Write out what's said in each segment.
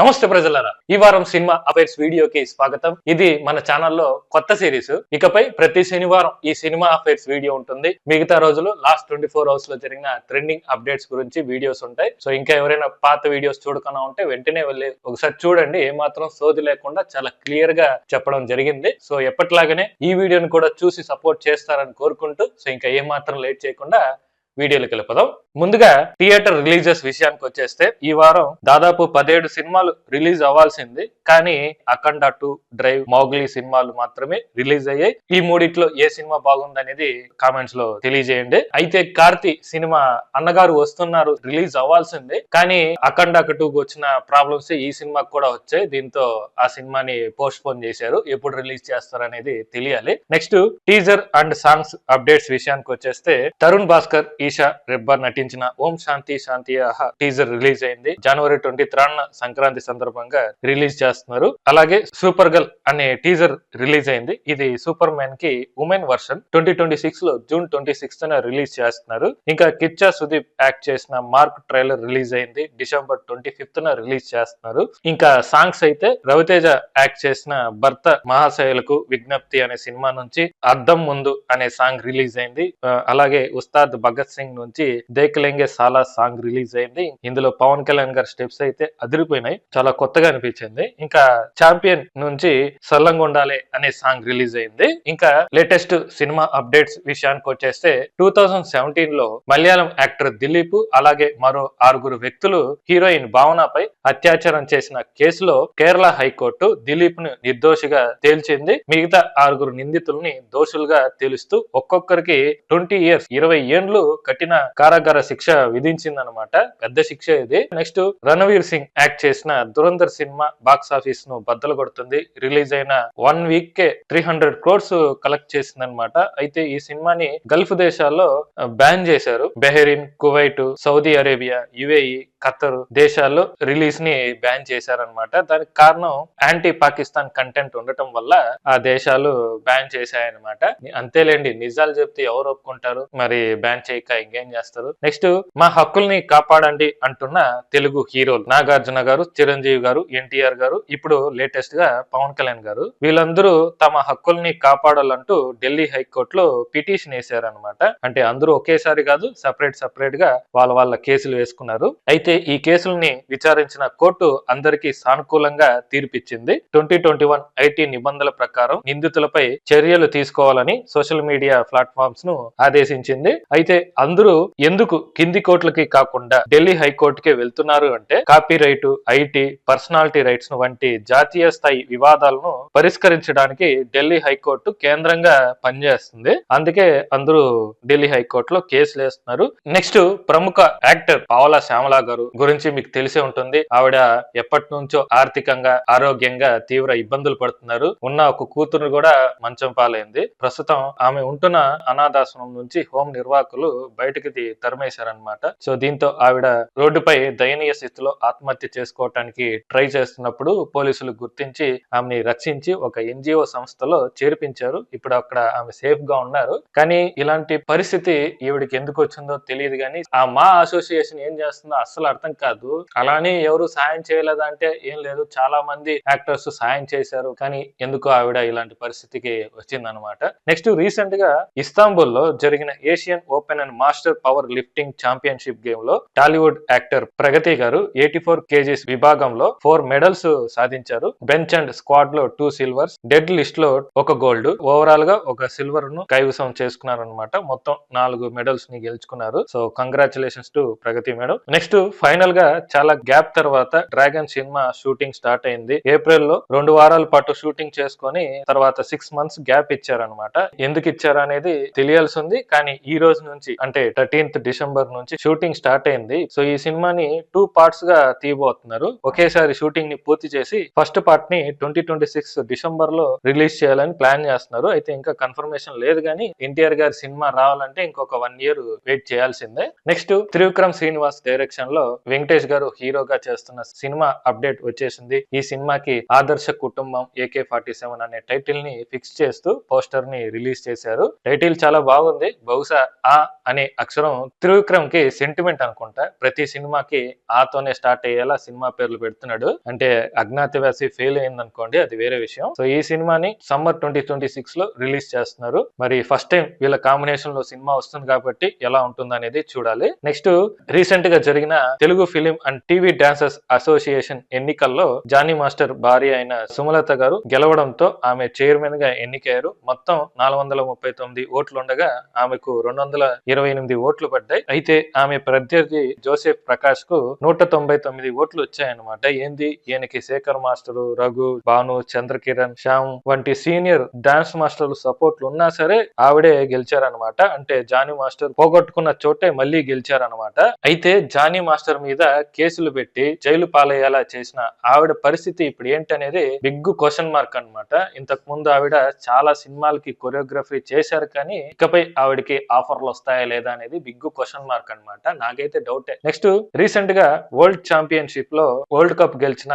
నమస్తే ప్రజలారా, ఈ వారం సినిమా అఫైర్స్ వీడియోకి స్వాగతం. ఇది మన ఛానల్లో కొత్త సిరీస్. ఇకపై ప్రతి శనివారం ఈ సినిమా అఫైర్స్ వీడియో ఉంటుంది. మిగతా రోజులు లాస్ట్ 24 అవర్స్ లో జరిగిన ట్రెండింగ్ అప్డేట్స్ గురించి వీడియోస్ ఉంటాయి. సో ఇంకా ఎవరైనా పాత వీడియోస్ చూడకుండా ఉంటే వెంటనే వెళ్ళి ఒకసారి చూడండి. ఏమాత్రం సోది లేకుండా చాలా క్లియర్ గా చెప్పడం జరిగింది. సో ఎప్పటిలాగానే ఈ వీడియోని కూడా చూసి సపోర్ట్ చేస్తారని కోరుకుంటూ, సో ఇంకా ఏమాత్రం లేట్ చేయకుండా వీడియోలోకి వెళ్ళిపోదాం. ముందుగా థియేటర్ రిలీజెస్ విషయానికి వచ్చేస్తే ఈ వారం దాదాపు 17 సినిమాలు రిలీజ్ అవ్వాల్సింది, కానీ అఖండ 2, డ్రైవ్, మౌగ్లీ సినిమాలు మాత్రమే రిలీజ్ అయ్యాయి. ఈ మూడిట్లో ఏ సినిమా బాగుందనేది కామెంట్స్ లో తెలియజేయండి. అయితే కార్తీ సినిమా అన్నగారు వస్తున్నారు రిలీజ్ అవ్వాల్సింది, కానీ అఖండ 2కు వచ్చిన ప్రాబ్లమ్స్ ఈ సినిమాకి కూడా వచ్చాయి. దీంతో ఆ సినిమాని పోస్ట్ పోన్ చేశారు. ఎప్పుడు రిలీజ్ చేస్తారు అనేది తెలియాలి. Next teaser and songs updates విషయానికి వచ్చేస్తే తరుణ్ భాస్కర్, ఈషా రెబ్బర్ నటించిన ఓం శాంతి శాంతి టీజర్ రిలీజ్ అయింది. జనవరి 23న సంక్రాంతి సందర్భంగా రిలీజ్ చేస్తున్నారు. అలాగే సూపర్ గర్ల్ అనే టీజర్ రిలీజ్ అయింది. ఇది సూపర్ మ్యాన్ కి ఉమెన్ వర్షన్ 2026 లో జూన్ 26న రిలీజ్ చేస్తున్నారు. ఇంకా కిచ్చా సుదీప్ యాక్ట్ చేసిన మార్క్ ట్రైలర్ రిలీజ్ అయింది. డిసెంబర్ 25న రిలీజ్ చేస్తున్నారు. ఇంకా సాంగ్స్ అయితే రవితేజ యాక్ట్ చేసిన భర్త మహాశయులకు విజ్ఞప్తి అనే సినిమా నుంచి అద్దం ముందు అనే సాంగ్ రిలీజ్ అయింది. అలాగే ఉస్తాద్ భగత్ సింగ్ నుంచి దేఖలేంగే సాలా సాంగ్ రిలీజ్ అయింది. ఇందులో పవన్ కళ్యాణ్ గారి స్టెప్స్ అయితే అదిరిపోయినాయి, చాలా కొత్తగా అనిపించింది. ఇంకా ఛాంపియన్ నుంచి సల్లంగుండాలే అనే సాంగ్ రిలీజ్ అయింది. ఇంకా లేటెస్ట్ సినిమా అప్డేట్స్ విషయానికి వచ్చేస్తే 2017 లో మలయాళం యాక్టర్ దిలీప్ అలాగే మరో 6 వ్యక్తులు హీరోయిన్ భావనపై అత్యాచారం చేసిన కేసులో కేరళ హైకోర్టు దిలీప్ ను నిర్దోషిగా తేల్చింది. మిగతా 6 నిందితుల్ని దోషులుగా తేలుస్తూ ఒక్కొక్కరికి 20 years 20 ఏండ్లు కఠిన కారాగార శిక్ష విధించిందనమాట. పెద్ద శిక్ష ఇది. నెక్స్ట్ రణవీర్ సింగ్ యాక్ట్ చేసిన దురంధర్ సినిమా బాక్స్ ఆఫీస్ ను బద్దలు కొడుతుంది. రిలీజ్ అయిన 1 వీక్ కే 300 crores కలెక్ట్ చేసింది అనమాట. అయితే ఈ సినిమాని గల్ఫ్ దేశాల్లో బ్యాన్ చేశారు. Bahrain, Kuwait, Saudi Arabia, UAE, Khattar దేశాల్లో రిలీజ్ ని బ్యాన్ చేశారనమాట. దానికి కారణం యాంటీ పాకిస్తాన్ కంటెంట్ ఉండటం వల్ల ఆ దేశాలు బ్యాన్ చేశాయన్నమాట. అంతేలేండి, నిజాలు చెప్తే ఎవరు ఒప్పుకుంటారు, మరి బ్యాన్ చేయక ఇంకేం చేస్తారు. నెక్స్ట్ మా హక్కుల్ని కాపాడండి అంటున్న తెలుగు హీరోలు నాగార్జున గారు, చిరంజీవి గారు, ఎన్టీఆర్ గారు, ఇప్పుడు లేటెస్ట్ గా పవన్ కళ్యాణ్ గారు, వీళ్ళందరూ తమ హక్కుల్ని కాపాడాలంటూ ఢిల్లీ హైకోర్టులో పిటిషన్ వేశారనమాట. అంటే అందరూ ఒకేసారి కాదు, సపరేట్ గా వాళ్ళ కేసులు వేసుకున్నారు. అయితే ఈ కేసుల్ని విచారించిన కోర్టు అందరికీ సానుకూలంగా తీర్పిచ్చింది. 2021 ఐటీ నిబంధనల ప్రకారం నిందితులపై చర్యలు తీసుకోవాలని సోషల్ మీడియా ప్లాట్ఫామ్స్ ను ఆదేశించింది. అయితే అందరూ ఎందుకు కింది కోర్టులకి కాకుండా ఢిల్లీ హైకోర్టుకే వెళ్తున్నారు అంటే copy right, IT, personality rights వంటి జాతీయ స్థాయి వివాదాలను పరిష్కరించడానికి ఢిల్లీ హైకోర్టు కేంద్రంగా పనిచేస్తుంది. అందుకే అందరూ ఢిల్లీ హైకోర్టులో కేసులు వేస్తున్నారు. నెక్స్ట్ ప్రముఖ యాక్టర్ పావలా శ్యామల గారు గురించి మీకు తెలిసే ఉంటుంది. ఆవిడ ఎప్పటి నుంచో ఆర్థికంగా, ఆరోగ్యంగా తీవ్ర ఇబ్బందులు పడుతున్నారు. ఉన్న ఒక కూతురు కూడా మంచం పాలైంది. ప్రస్తుతం ఆమె ఉంటున్న అనాథాశ్రమం నుంచి హోం నిర్వాహకులు బయటకి తరిమేశారనమాట. సో దీంతో ఆవిడ రోడ్డుపై దయనీయ స్థితిలో ఆత్మహత్య చేసుకోవటానికి ట్రై చేస్తున్నప్పుడు పోలీసులు గుర్తించి ఆమెని రక్షించి ఒక ఎన్జిఓ సంస్థలో చేర్పించారు. ఇప్పుడు అక్కడ ఆమె సేఫ్ గా ఉన్నారు. కానీ ఇలాంటి పరిస్థితి ఈవిడికి ఎందుకు వచ్చిందో తెలియదు. కానీ ఆ మా అసోసియేషన్ ఏం చేస్తుందో అస్సలు అర్థం కాదు. అలానే ఎవరు సాయం చేయలేదా అంటే ఏం లేదు, చాలా మంది యాక్టర్స్ సాయం చేశారు. కానీ ఎందుకు ఆవిడ ఇలాంటి పరిస్థితికి వచ్చిందనమాట. నెక్స్ట్ రీసెంట్ గా ఇస్తాంబుల్ లో జరిగిన Asian open and master power lifting championship game లో టాలీవుడ్ యాక్టర్ ప్రగతి గారు 84 kgs విభాగంలో 4 మెడల్స్ సాధించారు. బెంచ్ అండ్ స్క్వాడ్ లో 2 సిల్వర్స్, డెడ్ లిస్ట్ లో 1 గోల్డ్, ఓవరాల్ గా 1 సిల్వర్ ను కైవసం చేసుకున్నారనమాట. మొత్తం 4 మెడల్స్ ని గెలుచుకున్నారు. So congratulations to Pragati madam. Next final గా చాలా గ్యాప్ తర్వాత డ్రాగన్ సినిమా షూటింగ్ స్టార్ట్ అయింది. ఏప్రిల్ లో 2 వారాల పాటు షూటింగ్ చేసుకొని తర్వాత 6 months గ్యాప్ ఇచ్చారనమాట. ఎందుకు ఇచ్చారు అనేది తెలియాల్సి ఉంది. కానీ ఈ రోజు నుంచి అంటే 13th December నుంచి షూటింగ్ స్టార్ట్ అయింది. సో ఈ సినిమాని 2 parts గా తీయబోతున్నారు. ఒకేసారి షూటింగ్ ని పూర్తి చేసి ఫస్ట్ పార్ట్ ని 2026 December లో రిలీజ్ చేయాలని ప్లాన్ చేస్తున్నారు. అయితే ఇంకా కన్ఫర్మేషన్ లేదు, కానీ ఎన్టీఆర్ గారి సినిమా రావాలంటే ఇంకొక 1 year వెయిట్ చేయాల్సిందే. నెక్స్ట్ త్రివిక్రమ్ శ్రీనివాస్ డైరెక్షన్ లో వెంకటేష్ గారు హీరోగా చేస్తున్న సినిమా అప్డేట్ వచ్చేసింది. ఈ సినిమాకి ఆదర్శ కుటుంబం AK-47 అనే టైటిల్ ని ఫిక్స్ చేస్తూ పోస్టర్ ని రిలీజ్ చేశారు. టైటిల్ చాలా బాగుంది. బహుశా ఆ అనే అక్షరం త్రివిక్రమ్ కి సెంటిమెంట్ అనుకుంటా. ప్రతి సినిమాకి ఆతోనే స్టార్ట్ అయ్యేలా సినిమా పేర్లు పెడుతున్నాడు. అంటే అజ్ఞాతవాసి ఫెయిల్ అయింది అనుకోండి, అది వేరే విషయం. సో ఈ సినిమాని సమ్మర్ 2026 లో రిలీజ్ చేస్తున్నారు. మరి ఫస్ట్ టైం వీళ్ళ కాంబినేషన్ లో సినిమా వస్తుంది కాబట్టి ఎలా ఉంటుంది అనేది చూడాలి. నెక్స్ట్ రీసెంట్ గా జరిగిన Telugu film and TV dancers association ఎన్నికల్లో జానీ మాస్టర్ భార్య అయిన సుమలత గారు గెలవడంతో ఆమె చైర్మన్ గా ఎన్నికయ్యారు. మొత్తం 439 ఓట్లు ఉండగా ఆమెకు 228 ఓట్లు పడ్డాయి. అయితే ఆమె ప్రత్యర్థి జోసెఫ్ ప్రకాష్ కు 199 ఓట్లు వచ్చాయన్నమాట. ఏంది, ఈయనకి శేఖర్ మాస్టరు, రఘు, భాను, చంద్రకిరణ్, శ్యామ్ వంటి సీనియర్ డాన్స్ మాస్టర్లు సపోర్ట్లు ఉన్నా సరే ఆవిడే గెలిచారనమాట. అంటే జానీ మాస్టర్ పోగొట్టుకున్న చోటే మళ్ళీ గెలిచారనమాట. అయితే జానీ మాస్టర్ మీద కేసులు పెట్టి జైలు పాలయ్యేలా చేసిన ఆవిడ పరిస్థితి ఇప్పుడు ఏంటనేది బిగ్ క్వశ్చన్ మార్క్ అన్నమాట. ఇంతకు ముందు ఆవిడ చాలా సినిమాలకి కొరియోగ్రఫీ చేశారు, కానీ ఇకపై ఆవిడకి ఆఫర్లు వస్తాయా లేదా అనేది బిగ్ క్వశ్చన్ మార్క్ అన్నమాట. నాకైతే డౌటే. నెక్స్ట్ రీసెంట్ గా వరల్డ్ ఛాంపియన్షిప్ లో వరల్డ్ కప్ గెలిచిన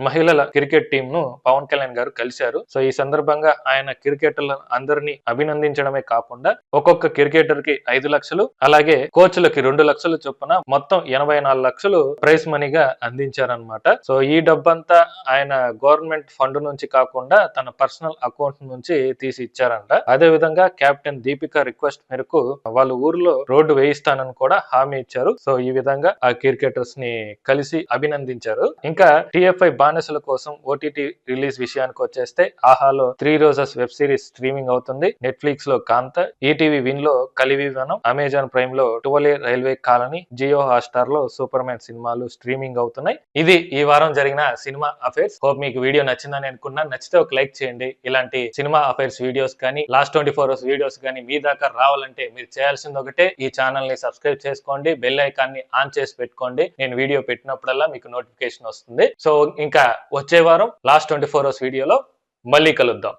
మహిళల క్రికెట్ టీం ను పవన్ కళ్యాణ్ గారు కలిశారు. సో ఈ సందర్భంగా ఆయన క్రికెటర్ల అందరినీ అభినందించడమే కాకుండా ఒక్కొక్క క్రికెటర్ కి 5 లక్షలు, అలాగే కోచ్లకి 2 లక్షలు చొప్పున మొత్తం 84 లక్షలు ప్రైజ్ మనీగా అందించారనమాట. సో ఈ డబ్బంతా ఆయన గవర్నమెంట్ ఫండ్ నుంచి కాకుండా తన పర్సనల్ అకౌంట్ నుంచి తీసి ఇచ్చారంట. అదే విధంగా కెప్టెన్ దీపిక రిక్వెస్ట్ మేరకు వాళ్ళ ఊర్లో రోడ్డు వేయిస్తానని కూడా హామీ ఇచ్చారు. సో ఈ విధంగా ఆ క్రికెటర్స్ ని కలిసి అభినందించారు. ఇంకా టిఎఫ్ఐ బానిసల కోసం ఓటీటీ రిలీజ్ విషయానికి వచ్చేస్తే ఆహాలో 3 రోజెస్ వెబ్ సిరీస్ స్ట్రీమింగ్ అవుతుంది. నెట్ఫ్లిక్స్ లో కాంత, ఈటీవీ విన్ లో కలివివనం, అమెజాన్ ప్రైమ్ లో 12 రైల్వే కాలనీ, జియో హాట్స్టార్ లో సూపర్ మ్యాన్ సినిమాలు స్ట్రీమింగ్ అవుతున్నాయి. ఇది ఈ వారం జరిగిన సినిమా అఫైర్స్. హోప్ మీకు వీడియో నచ్చిందని అనుకున్నాను. నచ్చితే ఒక లైక్ చేయండి. ఇలాంటి సినిమా అఫైర్స్ వీడియోస్ కానీ లాస్ట్ 24 అవర్స్ వీడియోస్ కానీ మీ దాకా రావాలంటే మీరు చేయాల్సింది ఒకటే, ఈ ఛానల్ ని సబ్స్క్రైబ్ చేసుకోండి, బెల్ ఐకాన్ ని ఆన్ చేసి పెట్టుకోండి. నేను వీడియో పెట్టినప్పుడల్లా మీకు నోటిఫికేషన్ వస్తుంది. సో ఇంకా వచ్చే వారం లాస్ట్ 24 అవర్స్ వీడియోలో మళ్ళీ కలుద్దాం.